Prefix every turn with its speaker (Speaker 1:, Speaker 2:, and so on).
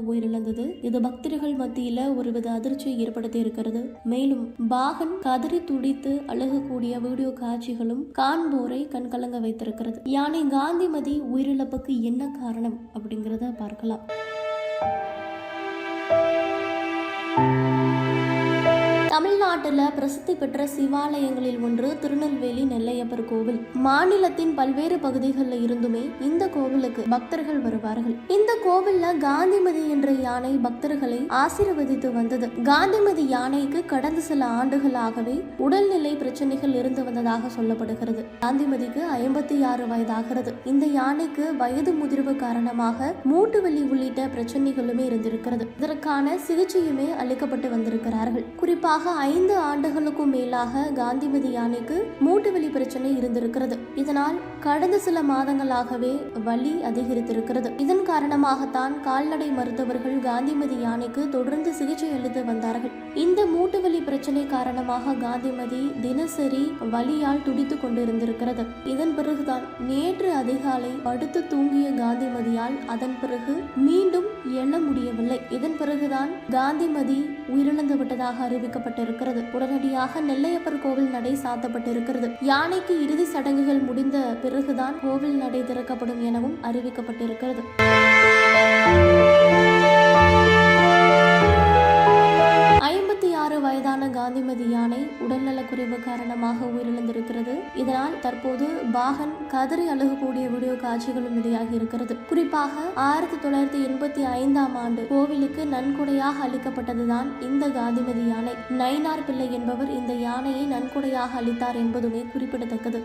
Speaker 1: உயிரிழந்தது. இது பக்தர்கள் மத்தியில ஒருவித அதிர்ச்சியை ஏற்படுத்தி இருக்கிறது. மேலும் பாகன் கதறி துடித்து அழுகக்கூடிய வீடியோ காட்சிகளும் காண்போரை கண்கலங்க வைத்திருக்கிறது. யானை காந்திமதி உயிரிழப்புக்கு என்ன காரணம் அப்படிங்கிறத பார்க்கலாம். தமிழ்நாட்டில் பிரசித்தி பெற்ற சிவாலயங்களில் ஒன்று திருநெல்வேலி நெல்லையப்பர் கோவில். மாநிலத்தின் பல்வேறு பகுதிகளில் இருந்துமே இந்த கோவிலுக்கு பக்தர்கள் வருவார்கள். இந்த கோவில்ல காந்திமதி என்ற யானை பக்தர்களை ஆசீர்வதித்து வந்தது. காந்திமதி யானைக்கு கடந்த சில ஆண்டுகளாகவே உடல்நிலை பிரச்சனைகள் இருந்து வந்ததாக சொல்லப்படுகிறது. காந்திமதிக்கு 56 வயதாகிறது. இந்த யானைக்கு வயது முதிர்வு காரணமாக மூட்டு வலி உள்ளிட்ட பிரச்சனைகளுமே இருந்திருக்கிறது. இதற்கான சிகிச்சையுமே அளிக்கப்பட்டு வந்திருக்கிறார்கள். குறிப்பாக 5 ஆண்டுகளுக்கும் மேலாக காந்திமதி யானைக்கு மூட்டு வலி பிரச்சனை இருந்திருக்கிறது. இதனால் கடந்த சில மாதங்களாகவே வலி அதிகரித்திருக்கிறது. இதன் காரணமாகத்தான் கால்நடை மருத்துவர்கள் காந்திமதி யானைக்கு தொடர்ந்து சிகிச்சை அளித்து வந்தார்கள். இந்த மூட்டு வலி பிரச்சனை காரணமாக காந்திமதி தினசரி வலியால் துடித்துக் கொண்டிருந்திருக்கிறது. இதன் பிறகுதான் நேற்று அதிகாலை படுத்து தூங்கிய காந்திமதியால் அதன் பிறகு மீண்டும் எழ முடியவில்லை. இதன் பிறகுதான் காந்திமதி உயிரிழந்து விட்டதாக அறிவிக்கப்பட்டிருக்கிறது. உடனடியாக நெல்லையப்பர் கோவில் நடை சாத்தப்பட்டிருக்கிறது. யானைக்கு இறுதி சடங்குகள் முடிந்த பிறகுதான் கோவில் நடை திறக்கப்படும் எனவும் அறிவிக்கப்பட்டிருக்கிறது. 56 வயதான காந்திமதி யானை உடல்நலக்குறைவு காரணமாக உயிரிழந்திருக்கிறது. இதனால் தற்போது பாகன் கதறி அழுகக்கூடிய வீடியோ காட்சிகளும் வெளியாகி இருக்கிறது. குறிப்பாக 1985ஆம் ஆண்டு கோவிலுக்கு நன்கொடையாக அளிக்கப்பட்டதுதான் இந்த காந்திமதி யானை. நயினார் பிள்ளை என்பவர் இந்த யானையை நன்கொடையாக அளித்தார் என்பதுமே குறிப்பிடத்தக்கது.